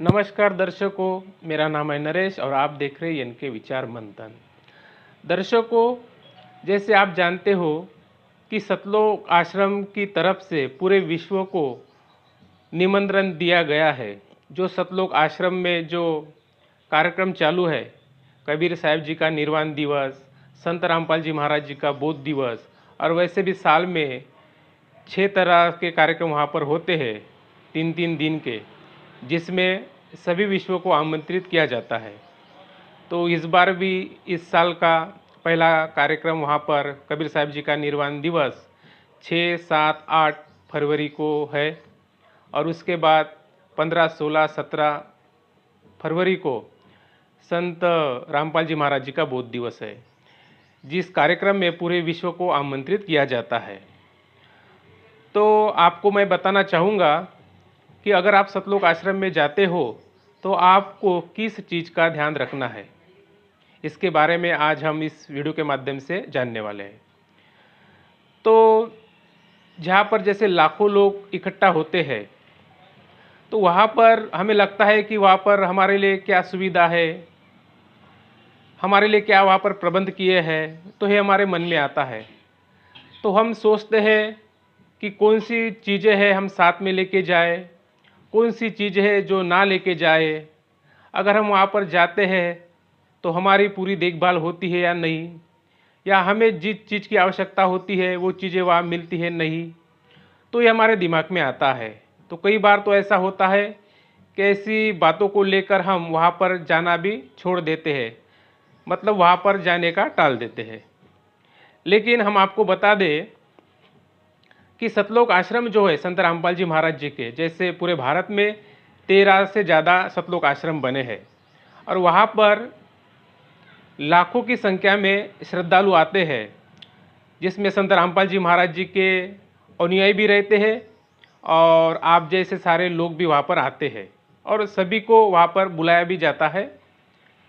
नमस्कार दर्शकों, मेरा नाम है नरेश और आप देख रहे हैं इनके विचार मंथन। दर्शकों, जैसे आप जानते हो कि सतलोक आश्रम की तरफ से पूरे विश्व को निमंत्रण दिया गया है। जो सतलोक आश्रम में जो कार्यक्रम चालू है, कबीर साहब जी का निर्वाण दिवस, संत रामपाल जी महाराज जी का बोध दिवस, और वैसे भी साल में 6 तरह के कार्यक्रम वहाँ पर होते हैं, 3-3 दिन के, जिसमें सभी विश्व को आमंत्रित किया जाता है। तो इस बार भी इस साल का पहला कार्यक्रम वहाँ पर कबीर साहब जी का निर्वाण दिवस 6, 7, 8 फरवरी को है, और उसके बाद 15, 16, 17 फरवरी को संत रामपाल जी महाराज जी का बोध दिवस है, जिस कार्यक्रम में पूरे विश्व को आमंत्रित किया जाता है। तो आपको मैं बताना चाहूँगा कि अगर आप सतलोक आश्रम में जाते हो तो आपको किस चीज़ का ध्यान रखना है, इसके बारे में आज हम इस वीडियो के माध्यम से जानने वाले हैं। तो जहाँ पर जैसे लाखों लोग इकट्ठा होते हैं, तो वहाँ पर हमें लगता है कि वहाँ पर हमारे लिए क्या सुविधा है, हमारे लिए क्या वहाँ पर प्रबंध किए हैं, तो ये हमारे मन में आता है। तो हम सोचते हैं कि कौन सी चीज़ें हैं हम साथ में लेके जाए, कौन सी चीज़ है जो ना लेके जाए। अगर हम वहाँ पर जाते हैं तो हमारी पूरी देखभाल होती है या नहीं, या हमें जिस चीज़ की आवश्यकता होती है वो चीज़ें वहाँ मिलती है नहीं, तो ये हमारे दिमाग में आता है। तो कई बार तो ऐसा होता है कि ऐसी बातों को लेकर हम वहाँ पर जाना भी छोड़ देते हैं, मतलब वहाँ पर जाने का टाल देते हैं। लेकिन हम आपको बता दें कि सतलोक आश्रम जो है संत रामपाल जी महाराज जी के, जैसे पूरे भारत में 13 से ज़्यादा सतलोक आश्रम बने हैं, और वहाँ पर लाखों की संख्या में श्रद्धालु आते हैं, जिसमें संत रामपाल जी महाराज जी के अनुयायी भी रहते हैं, और आप जैसे सारे लोग भी वहाँ पर आते हैं, और सभी को वहाँ पर बुलाया भी जाता है,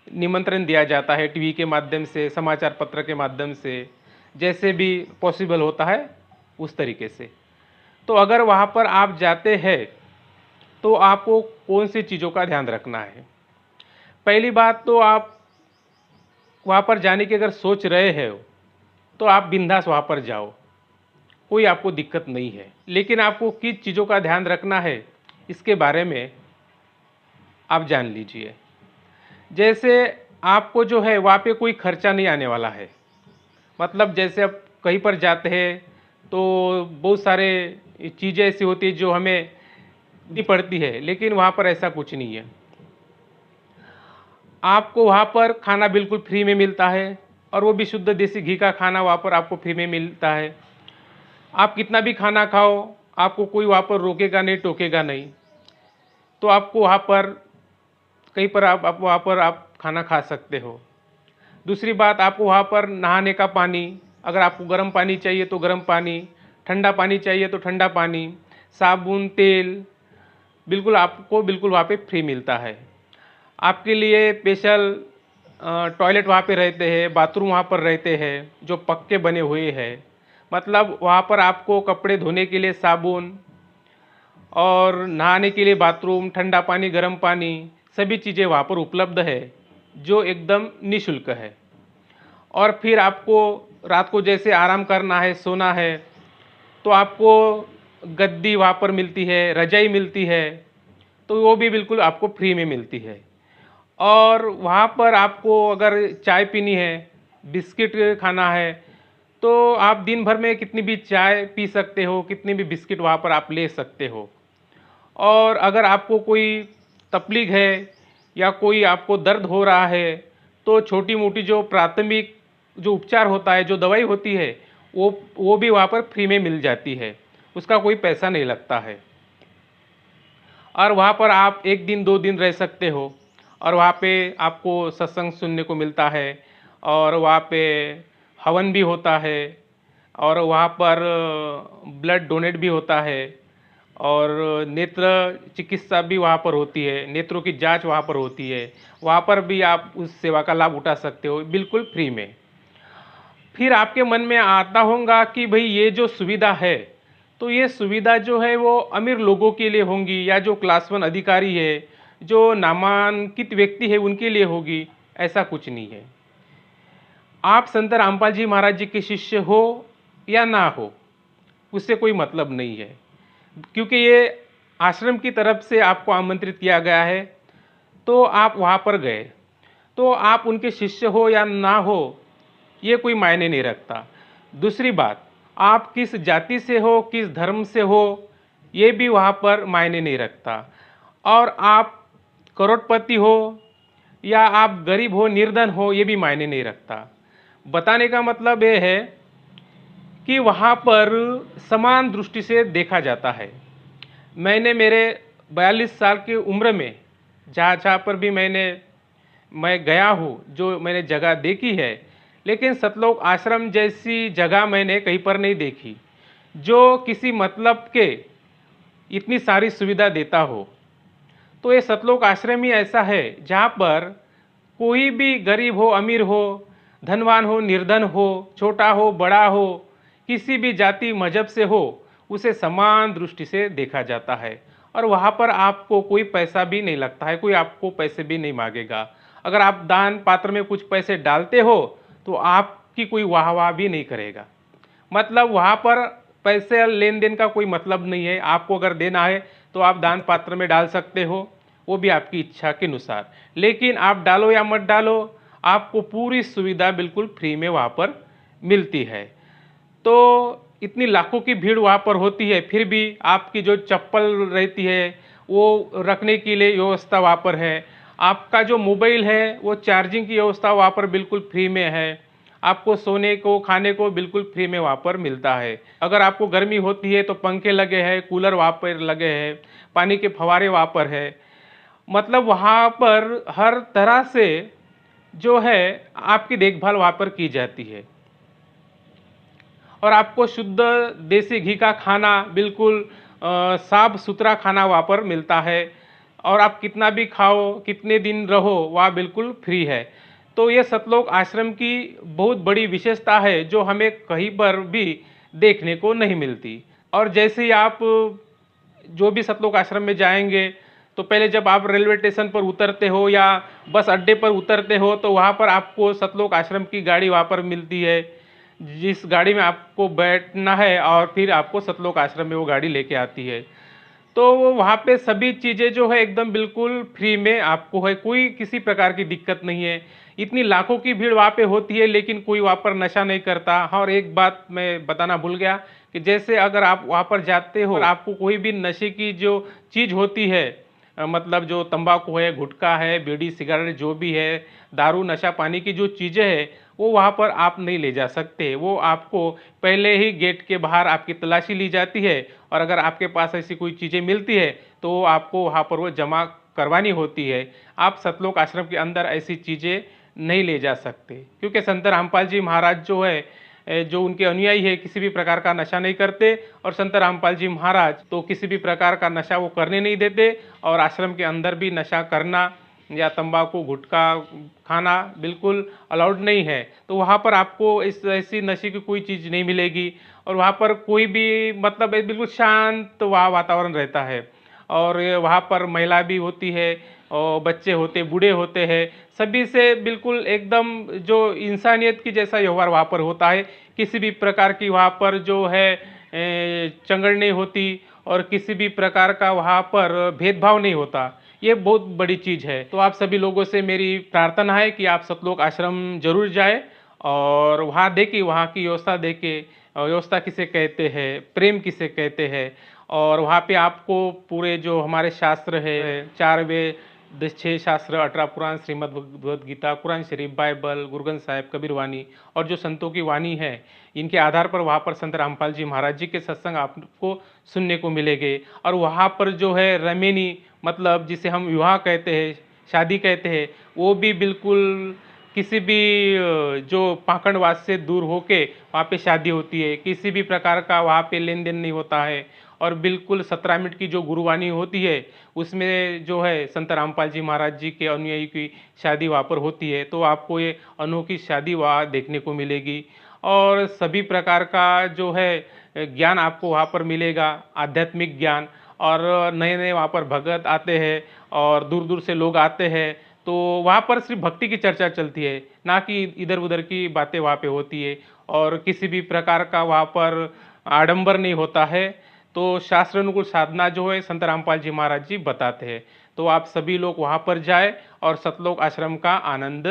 निमंत्रण दिया जाता है टीवी के माध्यम से, समाचार पत्र के माध्यम से, जैसे भी पॉसिबल होता है उस तरीके से। तो अगर वहाँ पर आप जाते हैं तो आपको कौन सी चीज़ों का ध्यान रखना है। पहली बात तो आप वहाँ पर जाने की अगर सोच रहे हो तो आप बिंदास वहाँ पर जाओ, कोई आपको दिक्कत नहीं है। लेकिन आपको किस चीज़ों का ध्यान रखना है इसके बारे में आप जान लीजिए। जैसे आपको जो है वहाँ पे कोई खर्चा नहीं आने वाला है, मतलब जैसे आप कहीं पर जाते हैं तो बहुत सारे चीज़ें ऐसी होती है जो हमें दी पड़ती है, लेकिन वहाँ पर ऐसा कुछ नहीं है। आपको वहाँ पर खाना बिल्कुल फ्री में मिलता है, और वो भी शुद्ध देसी घी का खाना वहाँ पर आपको फ्री में मिलता है। आप कितना भी खाना खाओ, आपको कोई वहाँ पर रोकेगा नहीं, टोकेगा नहीं। तो आपको वहाँ पर कहीं पर आप वहाँ पर आप खाना खा सकते हो। दूसरी बात, आपको वहाँ पर नहाने का पानी, अगर आपको गर्म पानी चाहिए तो गर्म पानी, ठंडा पानी चाहिए तो ठंडा पानी, साबुन, तेल, बिल्कुल आपको बिल्कुल वहाँ पे फ्री मिलता है। आपके लिए स्पेशल टॉयलेट वहाँ पे रहते हैं, बाथरूम वहाँ पर रहते हैं जो पक्के बने हुए हैं। मतलब वहाँ पर आपको कपड़े धोने के लिए साबुन, और नहाने के लिए बाथरूम, ठंडा पानी, गर्म पानी, सभी चीज़ें वहाँ पर उपलब्ध है, जो एकदम निःशुल्क है। और फिर आपको रात को जैसे आराम करना है, सोना है, तो आपको गद्दी वहाँ पर मिलती है, रजाई मिलती है, तो वो भी बिल्कुल आपको फ्री में मिलती है। और वहाँ पर आपको अगर चाय पीनी है, बिस्किट खाना है, तो आप दिन भर में कितनी भी चाय पी सकते हो, कितनी भी बिस्किट वहाँ पर आप ले सकते हो। और अगर आपको कोई तकलीफ है या कोई आपको दर्द हो रहा है, तो छोटी मोटी जो प्राथमिक जो उपचार होता है, जो दवाई होती है, वो भी वहाँ पर फ्री में मिल जाती है, उसका कोई पैसा नहीं लगता है। और वहाँ पर आप 1 दिन 2 दिन रह सकते हो, और वहाँ पे आपको सत्संग सुनने को मिलता है, और वहाँ पे हवन भी होता है, और वहाँ पर ब्लड डोनेट भी होता है, और नेत्र चिकित्सा भी वहाँ पर होती है, नेत्रों की जांच वहाँ पर होती है। वहाँ पर भी आप उस सेवा का लाभ उठा सकते हो बिल्कुल फ्री में। फिर आपके मन में आता होगा कि भाई ये जो सुविधा है, तो ये सुविधा जो है वो अमीर लोगों के लिए होंगी, या जो क्लास 1 अधिकारी है, जो नामांकित व्यक्ति है उनके लिए होगी, ऐसा कुछ नहीं है। आप संत रामपाल जी महाराज जी के शिष्य हो या ना हो, उससे कोई मतलब नहीं है, क्योंकि ये आश्रम की तरफ से आपको आमंत्रित किया गया है, तो आप वहाँ पर गए। तो आप उनके शिष्य हो या ना हो, ये कोई मायने नहीं रखता। दूसरी बात, आप किस जाति से हो, किस धर्म से हो, ये भी वहाँ पर मायने नहीं रखता। और आप करोड़पति हो या आप गरीब हो, निर्धन हो, ये भी मायने नहीं रखता। बताने का मतलब ये है कि वहाँ पर समान दृष्टि से देखा जाता है। मैंने मेरे 42 साल की उम्र में जहाँ जहाँ पर भी मैं गया हूँ, जो मैंने जगह देखी है, लेकिन सतलोक आश्रम जैसी जगह मैंने कहीं पर नहीं देखी, जो किसी मतलब के इतनी सारी सुविधा देता हो। तो ये सतलोक आश्रम ही ऐसा है जहाँ पर कोई भी गरीब हो, अमीर हो, धनवान हो, निर्धन हो, छोटा हो, बड़ा हो, किसी भी जाति मजहब से हो, उसे समान दृष्टि से देखा जाता है। और वहाँ पर आपको कोई पैसा भी नहीं लगता है, कोई आपको पैसे भी नहीं मांगेगा। अगर आप दान पात्र में कुछ पैसे डालते हो तो आपकी कोई वाह वाह भी नहीं करेगा। मतलब वहाँ पर पैसे लेन देन का कोई मतलब नहीं है। आपको अगर देना है तो आप दान पात्र में डाल सकते हो, वो भी आपकी इच्छा के अनुसार। लेकिन आप डालो या मत डालो, आपको पूरी सुविधा बिल्कुल फ्री में वहाँ पर मिलती है। तो इतनी लाखों की भीड़ वहाँ पर होती है, फिर भी आपकी जो चप्पल रहती है वो रखने के लिए व्यवस्था वहाँ पर है। आपका जो मोबाइल है वो चार्जिंग की व्यवस्था वहाँ पर बिल्कुल फ्री में है। आपको सोने को, खाने को बिल्कुल फ्री में वहाँ पर मिलता है। अगर आपको गर्मी होती है तो पंखे लगे हैं, कूलर वहाँ पर लगे हैं, पानी के फव्वारे वहाँ पर है। मतलब वहाँ पर हर तरह से जो है आपकी देखभाल वहाँ पर की जाती है। और आपको शुद्ध देसी घी का खाना बिल्कुल साफ सुथरा खाना वहाँ पर मिलता है। और आप कितना भी खाओ, कितने दिन रहो, वहाँ बिल्कुल फ्री है। तो ये सतलोक आश्रम की बहुत बड़ी विशेषता है, जो हमें कहीं पर भी देखने को नहीं मिलती। और जैसे ही आप जो भी सतलोक आश्रम में जाएंगे, तो पहले जब आप रेलवे स्टेशन पर उतरते हो या बस अड्डे पर उतरते हो, तो वहाँ पर आपको सतलोक आश्रम की गाड़ी वहाँ पर मिलती है, जिस गाड़ी में आपको बैठना है और फिर आपको सतलोक आश्रम में वो गाड़ी लेके आती है। तो वो वहाँ पे सभी चीज़ें जो है एकदम बिल्कुल फ्री में आपको है, कोई किसी प्रकार की दिक्कत नहीं है। इतनी लाखों की भीड़ वहाँ पे होती है, लेकिन कोई वहाँ पर नशा नहीं करता। हाँ, और एक बात मैं बताना भूल गया कि जैसे अगर आप वहाँ पर जाते हो और आपको कोई भी नशे की जो चीज़ होती है, मतलब जो तंबाकू है, गुटखा है, बीड़ी सिगरेट जो भी है, दारू नशा पानी की जो चीज़ें हैं, वो वहाँ पर आप नहीं ले जा सकते। वो आपको पहले ही गेट के बाहर आपकी तलाशी ली जाती है, और अगर आपके पास ऐसी कोई चीज़ें मिलती है तो आपको वहाँ पर वो जमा करवानी होती है। आप सतलोक आश्रम के अंदर ऐसी चीज़ें नहीं ले जा सकते, क्योंकि संत रामपाल जी महाराज जो है, जो उनके अनुयायी है, किसी भी प्रकार का नशा नहीं करते। और संत रामपाल जी महाराज तो किसी भी प्रकार का नशा वो करने नहीं देते, और आश्रम के अंदर भी नशा करना या तंबाकू गुटखा खाना बिल्कुल अलाउड नहीं है। तो वहाँ पर आपको ऐसी नशे की कोई चीज़ नहीं मिलेगी। और वहाँ पर कोई भी मतलब एक बिल्कुल शांत वहाँ वातावरण रहता है। और वहाँ पर महिला भी होती है, और बच्चे होते, बूढ़े होते हैं, सभी से बिल्कुल एकदम जो इंसानियत की जैसा व्यवहार वहाँ पर होता है। किसी भी प्रकार की वहाँ पर जो है चंगड़ नहीं होती, और किसी भी प्रकार का वहाँ पर भेदभाव नहीं होता। ये बहुत बड़ी चीज़ है। तो आप सभी लोगों से मेरी प्रार्थना है कि आप सतलोक आश्रम जरूर जाए, और वहाँ देखिए, वहाँ की व्यवस्था देखें, व्यवस्था किसे कहते हैं, प्रेम किसे कहते हैं। और वहाँ पे आपको पूरे जो हमारे शास्त्र है, 4 वेद, 6 शास्त्र, 18 पुराण, श्रीमद् भगवद गीता, कुरान शरीफ, बाइबल, गुरु ग्रंथ साहिब, कबीर वाणी और जो संतों की वाणी है, इनके आधार पर वहाँ पर संत रामपाल जी महाराज जी के सत्संग आपको सुनने को मिलेंगे। और वहाँ पर जो है रमेनी, मतलब जिसे हम विवाह कहते हैं, शादी कहते हैं, वो भी बिल्कुल किसी भी जो पाखंडवाद से दूर होके वहाँ पे शादी होती है। किसी भी प्रकार का वहाँ पे लेन देन नहीं होता है। और बिल्कुल 17 मिनट की जो गुरुवाणी होती है, उसमें जो है संत रामपाल जी महाराज जी के अनुयायी की शादी वहाँ पर होती है। तो आपको ये अनोखी शादी वहाँ देखने को मिलेगी, और सभी प्रकार का जो है ज्ञान आपको वहाँ पर मिलेगा, आध्यात्मिक ज्ञान। और नए नए वहाँ पर भगत आते हैं और दूर दूर से लोग आते हैं, तो वहाँ पर सिर्फ भक्ति की चर्चा चलती है, ना कि इधर उधर की बातें वहाँ पे होती है, और किसी भी प्रकार का वहाँ पर आडंबर नहीं होता है। तो शास्त्र अनुकूल साधना जो है संत रामपाल जी महाराज जी बताते हैं। तो आप सभी लोग वहाँ पर जाए और सतलोक आश्रम का आनंद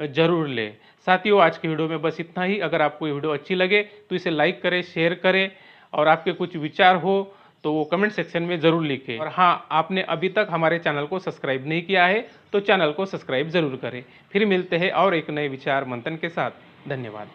जरूर लें। साथियों, आज की वीडियो में बस इतना ही। अगर आपको ये वीडियो अच्छी लगे तो इसे लाइक करें, शेयर करें, और आपके कुछ विचार हो तो वो कमेंट सेक्शन में ज़रूर लिखें। और हाँ, आपने अभी तक हमारे चैनल को सब्सक्राइब नहीं किया है तो चैनल को सब्सक्राइब ज़रूर करें। फिर मिलते हैं और एक नए विचार मंथन के साथ। धन्यवाद।